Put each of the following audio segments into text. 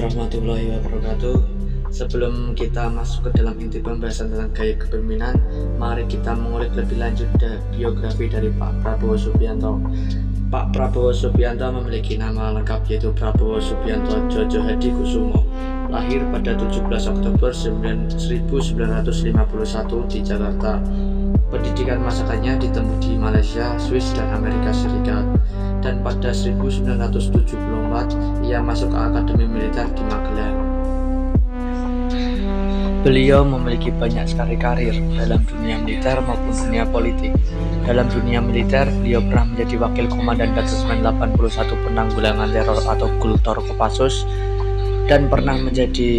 warahmatullahi wabarakatuh. Sebelum kita masuk ke dalam inti pembahasan tentang gaya kepemimpinan, mari kita mengulik lebih lanjut biografi dari Pak Prabowo Subianto. Pak Prabowo Subianto memiliki nama lengkap yaitu Prabowo Subianto Djojo Hadi Kusumo. Lahir pada 17 Oktober 1951 di Jakarta. Pendidikan masakannya ditempuh di Malaysia, Swiss, dan Amerika Serikat. Dan pada 1974 ia masuk ke Akademi Militer di Magelang. Beliau memiliki banyak sekali karir dalam dunia militer maupun dunia politik. Dalam dunia militer, beliau pernah menjadi Wakil Komandan Detesmen 81 Penanggulangan Teror atau Gultor Kopassus dan pernah menjadi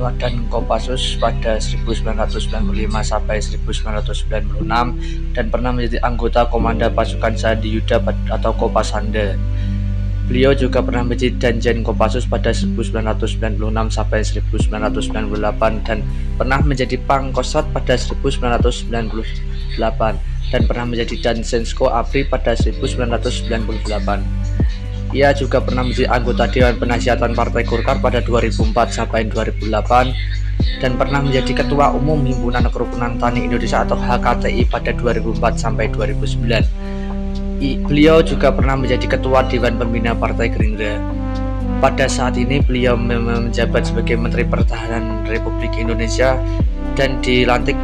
Wadan Kopassus pada 1995 sampai 1996 dan pernah menjadi anggota Komanda Pasukan Sandi Yuda atau Kopasanda. Beliau juga pernah menjadi Danjen Kopassus pada 1996 sampai 1998 dan pernah menjadi Pangkostrat pada 1998 dan pernah menjadi Dansensko ABRI pada 1998. Ia juga pernah menjadi anggota Dewan Penasihatan Partai Golkar pada 2004 sampai 2008 dan pernah menjadi Ketua Umum Himpunan Kerukunan Tani Indonesia atau HKTI pada 2004 sampai 2009. Beliau juga pernah menjadi Ketua Dewan Pembina Partai Gerindra. Pada saat ini beliau menjabat sebagai Menteri Pertahanan Republik Indonesia dan dilantik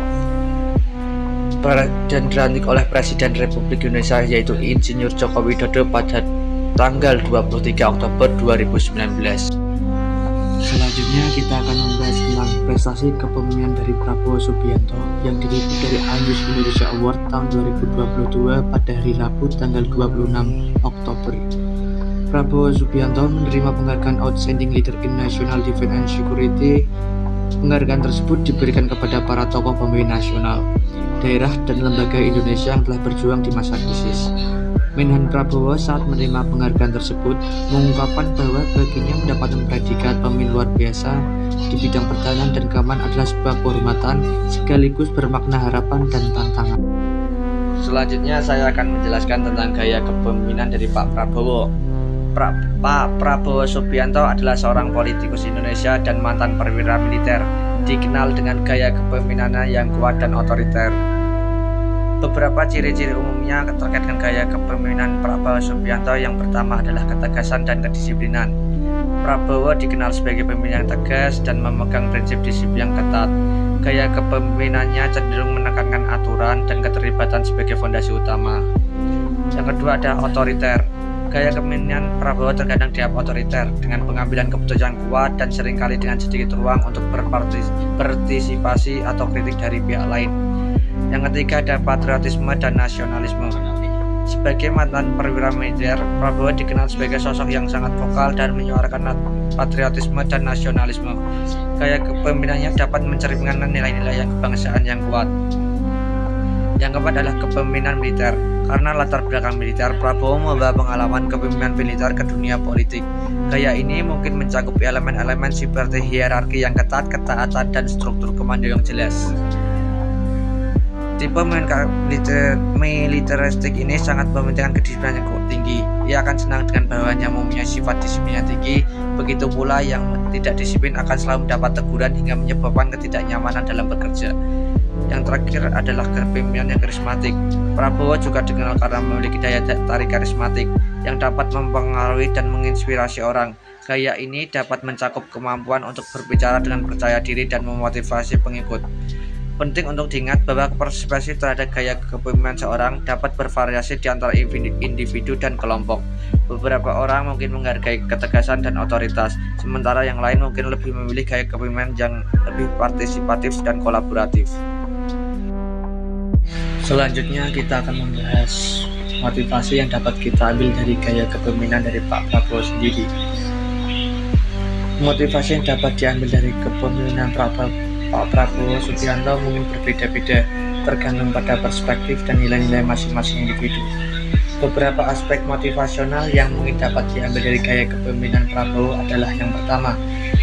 oleh Presiden Republik Indonesia yaitu Insinyur Joko Widodo pada tanggal 23 Oktober 2019. Selanjutnya kita akan membahas tentang prestasi kepemimpinan dari Prabowo Subianto yang diliput dari Anjus Indonesia Award tahun 2022 pada hari Rabu tanggal 26 Oktober. Prabowo Subianto menerima penghargaan Outstanding Leader in National Defense and Security. Penghargaan tersebut diberikan kepada para tokoh pemimpin nasional, daerah, dan lembaga Indonesia yang telah berjuang di masa krisis. Menhan Prabowo saat menerima penghargaan tersebut mengungkapkan bahwa baginya mendapatkan predikat pemimpin luar biasa di bidang pertahanan dan keamanan adalah sebuah kehormatan sekaligus bermakna harapan dan tantangan. Selanjutnya saya akan menjelaskan tentang gaya kepemimpinan dari Pak Prabowo. Pak Prabowo Subianto adalah seorang politikus Indonesia dan mantan perwira militer, dikenal dengan gaya kepemimpinannya yang kuat dan otoriter. Beberapa ciri-ciri umumnya terkait dengan gaya kepemimpinan Prabowo Subianto yang pertama adalah ketegasan dan kedisiplinan. Prabowo dikenal sebagai pemimpin yang tegas dan memegang prinsip disiplin yang ketat. Gaya kepemimpinannya cenderung menekankan aturan dan keterlibatan sebagai fondasi utama. Yang kedua ada otoriter. Gaya kepemimpinan Prabowo terkadang dianggap otoriter dengan pengambilan keputusan kuat dan seringkali dengan sedikit ruang untuk berpartisipasi atau kritik dari pihak lain. Yang ketiga ada patriotisme dan nasionalisme. Sebagai mantan perwira militer, Prabowo dikenal sebagai sosok yang sangat vokal dan menyuarakan patriotisme dan nasionalisme. Gaya kepemimpinannya dapat mencerminkan nilai-nilai kebangsaan yang kuat. Yang keempat adalah kepemimpinan militer. Karena latar belakang militer, Prabowo membawa pengalaman kepemimpinan militer ke dunia politik. Gaya ini mungkin mencakup elemen-elemen seperti hierarki yang ketat, ketaatan, dan struktur komando yang jelas. Tipe militeristik ini sangat mementingkan kedisiplinan yang tinggi. Ia akan senang dengan bawahannya mempunyai sifat disiplin yang tinggi. Begitu pula yang tidak disiplin akan selalu mendapat teguran hingga menyebabkan ketidaknyamanan dalam bekerja. Yang terakhir adalah kepemimpinan yang karismatik. Prabowo juga dikenal karena memiliki daya tarik karismatik yang dapat mempengaruhi dan menginspirasi orang. Gaya ini dapat mencakup kemampuan untuk berbicara dengan percaya diri dan memotivasi pengikut. Penting untuk diingat bahwa persepsi terhadap gaya kepemimpinan seorang dapat bervariasi di antara individu dan kelompok. Beberapa orang mungkin menghargai ketegasan dan otoritas, sementara yang lain mungkin lebih memilih gaya kepemimpinan yang lebih partisipatif dan kolaboratif. Selanjutnya kita akan membahas motivasi yang dapat kita ambil dari gaya kepemimpinan dari Pak Prabowo sendiri. Motivasi yang dapat diambil dari kepemimpinan Pak Prabowo Subianto mungkin berbeda-beda tergantung pada perspektif dan nilai-nilai masing-masing individu. Beberapa aspek motivasional yang mungkin dapat diambil dari gaya kepemimpinan Prabowo adalah yang pertama,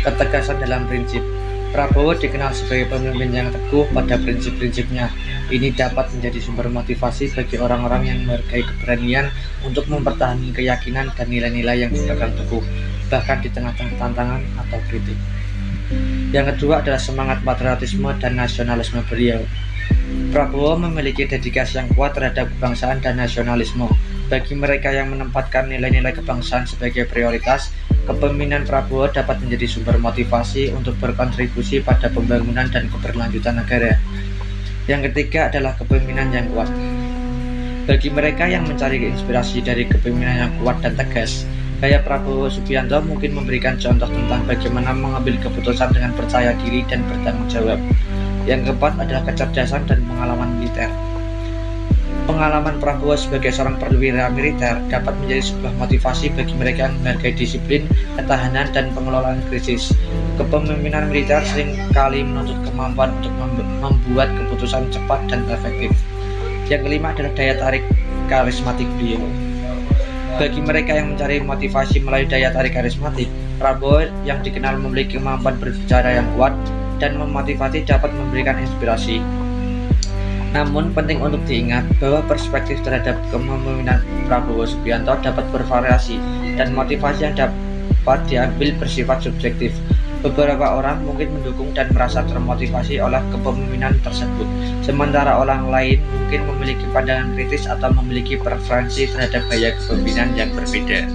ketegasan dalam prinsip. Prabowo dikenal sebagai pemimpin yang teguh pada prinsip-prinsipnya. Ini dapat menjadi sumber motivasi bagi orang-orang yang menghargai keberanian untuk mempertahankan keyakinan dan nilai-nilai yang dipegang teguh. bahkan di tengah-tengah tantangan atau kritik. Yang kedua adalah semangat patriotisme dan nasionalisme beliau. Prabowo memiliki dedikasi yang kuat terhadap kebangsaan dan nasionalisme. Bagi mereka yang menempatkan nilai-nilai kebangsaan sebagai prioritas, kepemimpinan Prabowo dapat menjadi sumber motivasi untuk berkontribusi pada pembangunan dan keberlanjutan negara. Yang ketiga adalah kepemimpinan yang kuat. Bagi mereka yang mencari inspirasi dari kepemimpinan yang kuat dan tegas, gaya Prabowo Subianto mungkin memberikan contoh tentang bagaimana mengambil keputusan dengan percaya diri dan bertanggung jawab. Yang keempat adalah kecerdasan dan pengalaman militer. Pengalaman Prabowo sebagai seorang perwira militer dapat menjadi sebuah motivasi bagi mereka yang menghargai disiplin, ketahanan, dan pengelolaan krisis. Kepemimpinan militer seringkali menuntut kemampuan untuk membuat keputusan cepat dan efektif. Yang kelima adalah daya tarik karismatik beliau. Bagi mereka yang mencari motivasi melalui daya tarik karismatik, Prabowo yang dikenal memiliki kemampuan berbicara yang kuat dan memotivasi dapat memberikan inspirasi. Namun penting untuk diingat bahwa perspektif terhadap kepemimpinan Prabowo Subianto dapat bervariasi dan motivasi yang dapat diambil bersifat subjektif. Beberapa orang mungkin mendukung dan merasa termotivasi oleh kepemimpinan tersebut, sementara orang lain mungkin memiliki pandangan kritis atau memiliki preferensi terhadap gaya kepemimpinan yang berbeda.